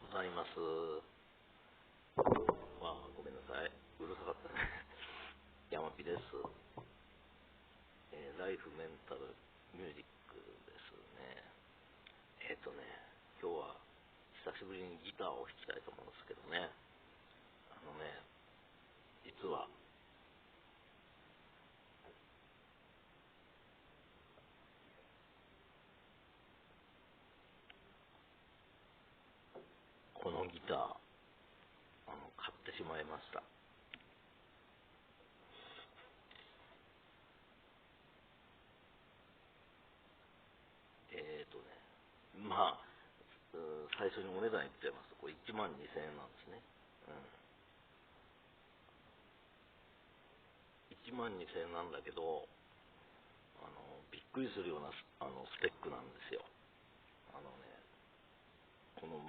ございます。ごめんなさい。うるさかったね。やまぴです。ライフメンタルミュージックですね。今日は久しぶりにギターを弾きたいと思うんですけどね。実は、このギター、買ってしまいました。最初にお値段言っちゃいますと、これ1万2000円なんですね。1万2000円なんだけど、びっくりするようなスペックなんですよ。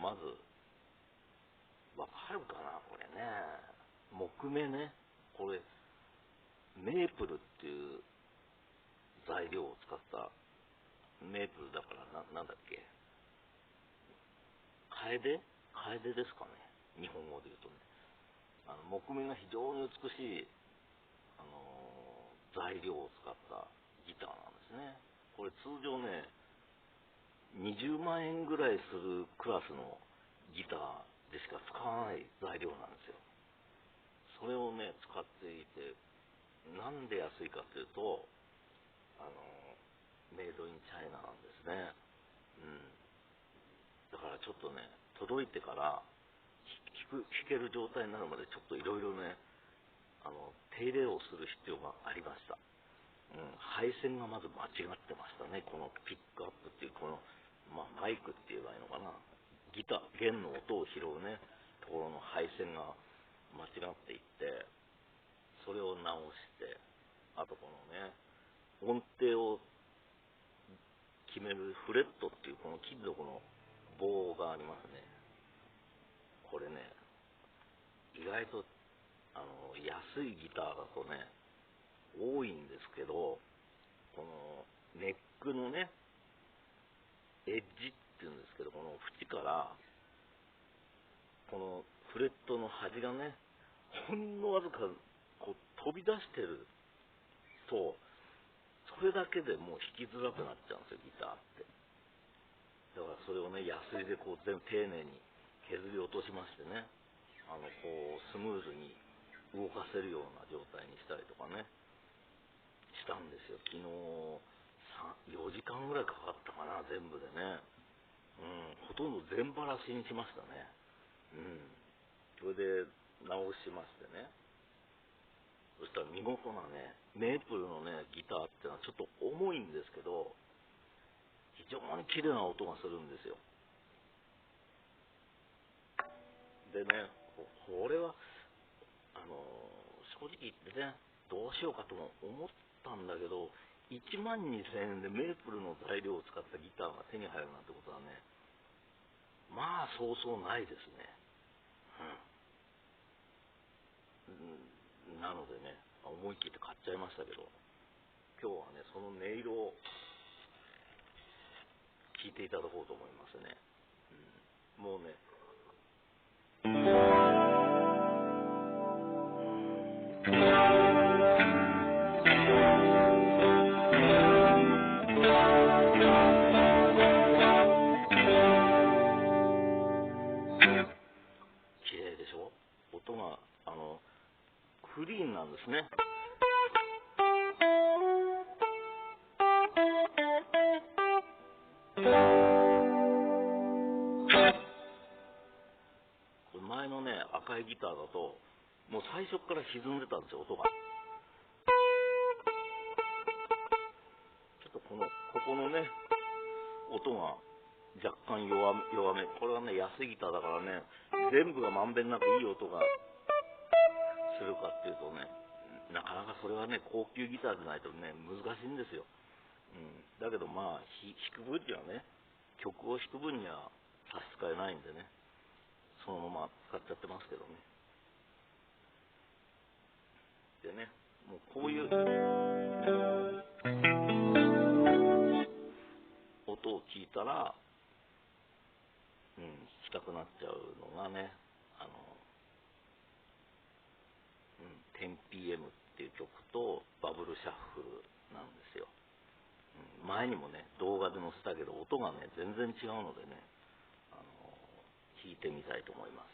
まず、わかるかな、これね。木目ね。これ、メープルっていう材料を使った、メープルだからなんだっけ。カエデですかね。日本語で言うとね。木目が非常に美しい、材料を使ったギターなんですね。これ通常ね、20万円ぐらいするクラスのギターでしか使わない材料なんですよ。それをね、使っていて、なんで安いかっていうと、メイドインチャイナなんですね。だからちょっとね、届いてから弾ける状態になるまでちょっといろいろね、手入れをする必要がありました。配線がまず間違ってましたね。このピックアップっていう、この、マイクって言えばいいのかな。ギター、弦の音を拾うね、ところの配線が間違っていって、それを直して、あとこのね、音程を決めるフレットっていうこの金属の棒がありますね。これね、意外と安いギターだとね、多いんですけど、このネックのね、エッジっていうんですけど、この縁からこのフレットの端がね、ほんのわずかこう飛び出してると、それだけでもう弾きづらくなっちゃうんですよ、ギターって。だからそれをね、ヤスリでこう全部丁寧に削り落としましてね、こうスムーズに動かせるような状態にしたりとかね、したんですよ。昨日4時間ぐらいかかったかな、全部でね。ほとんど全バラしにしましたね。それで直しましてね。そしたら見事なね、メープルのね、ギターってのはちょっと重いんですけど、非常に綺麗な音がするんですよ。でね、これは、正直言ってね、どうしようかとも思ったんだけど、1万2000円でメープルの材料を使ったギターが手に入るなんてことはね、まあそうそうないですね。なのでね、思い切って買っちゃいましたけど、今日はね、その音色を聞いていただこうと思いますね。もうね、綺麗でしょ。音がクリーンなんですね。これ前のね、赤いギターだともう最初から沈んでたんですよ、音が。ちょっとここのね、音が若干弱め。これはね、安いギターだからね、全部がまんべんなくいい音がするかっていうとね、なかなかそれはね、高級ギターでないとね、難しいんですよ。だけどまあ、弾く分にはね、曲を弾く分には差し支えないんでね、そのまま使っちゃってますけどね。でね、もうこういう音を聞いたら、したくなっちゃうのがね、10PM っていう曲とバブルシャッフルなんですよ。前にもね動画で載せたけど音がね全然違うのでね、弾いてみたいと思います。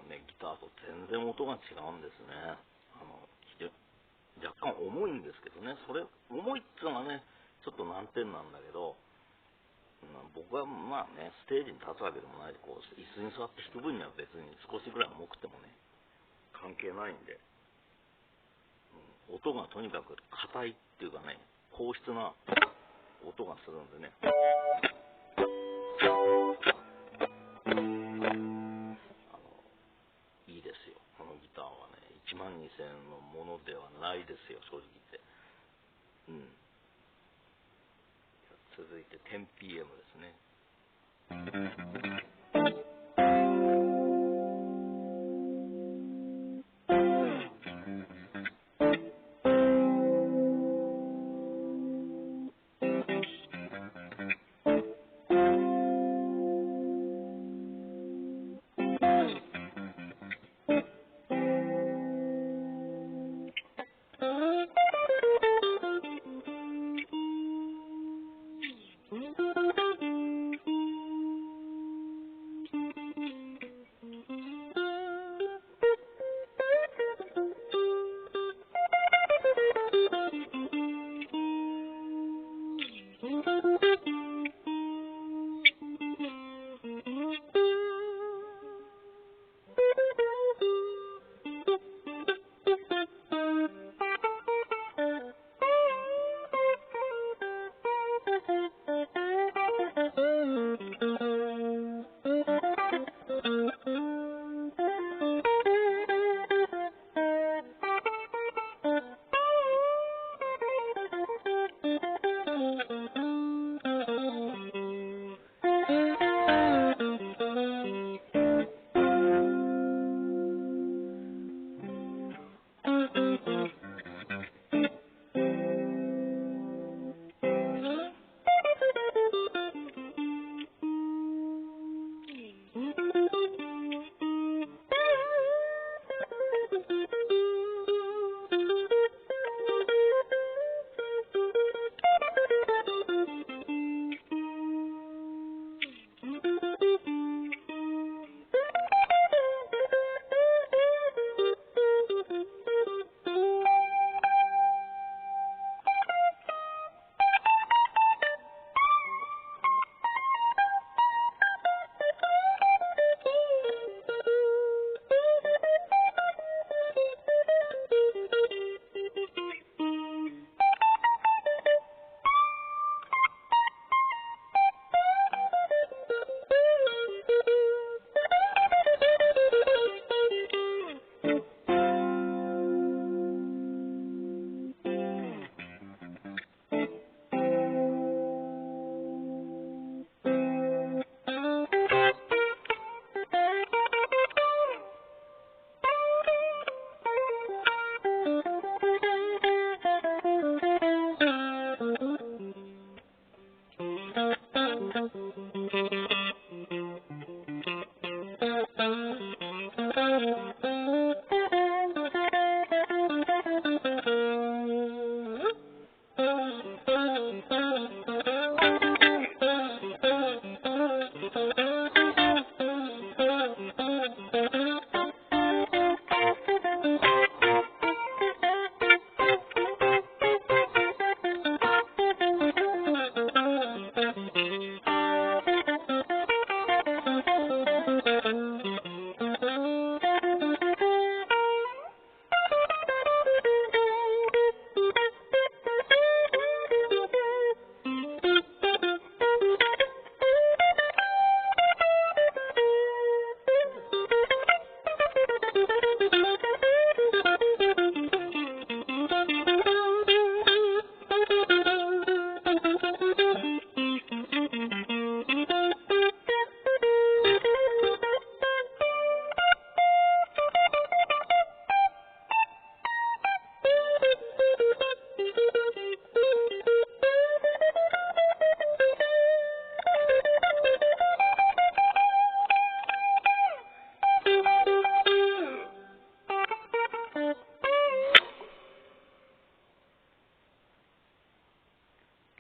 ね、ギターと全然音が違うんですね。若干重いんですけどね、それ重いっていうのがねちょっと難点なんだけど、僕はまあねステージに立つわけでもない、こう椅子に座って弾く分には別に少しぐらい重くてもね関係ないんで、音がとにかく硬いっていうかね、硬質な音がするんでね、いいですよ。このギターはね、12000円のものではないですよ、正直言って。続いて 10PM ですね。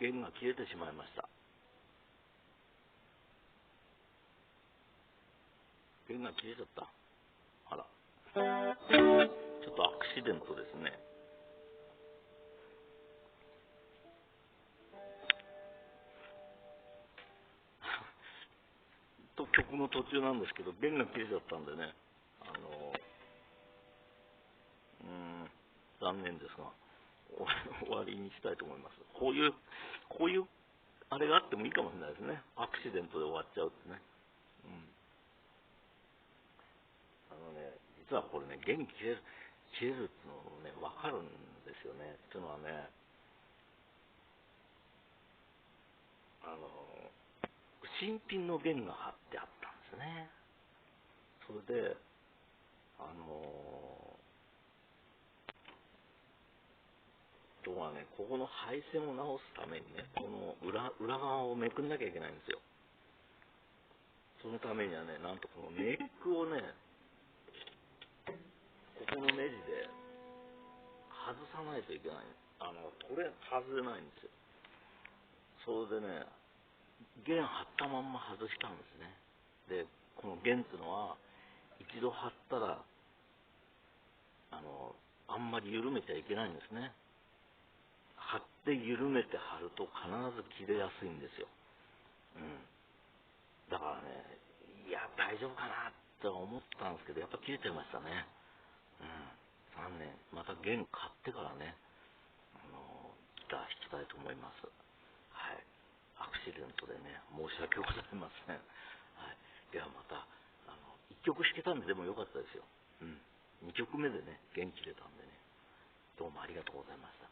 弦が切れてしまいました。弦が切れちゃった。デントですね。と曲の途中なんですけど、弦が切れちゃったんでね、残念ですが、終わりにしたいと思います。こういうあれがあってもいいかもしれないですね。アクシデントで終わっちゃうってね。実はこれね、弦切れるっていうのもね、わかるんですよね。っていうのはね、新品の弦が貼ってあったんですね。それで、とはね、ここの配線を直すためにね、この裏側をめくんなきゃいけないんですよ。そのためにはね、なんとこのネックをね、ここのネジで外さないといけない。これ外れないんですよ。それでね、弦張ったまんま外したんですね。で、この弦っていうのは、一度張ったら、あんまり緩めちゃいけないんですね。張って緩めて貼ると必ず切れやすいんですよ。だからね、いや、大丈夫かなって思ったんですけど、やっぱ切れちゃいましたね。残念。また弦買ってからね、ギター弾きたいと思います。はい。アクシデントでね、申し訳ございません。はい。ではまた、1曲弾けたんででもよかったですよ。2曲目でね、弦切れたんでね、どうもありがとうございました。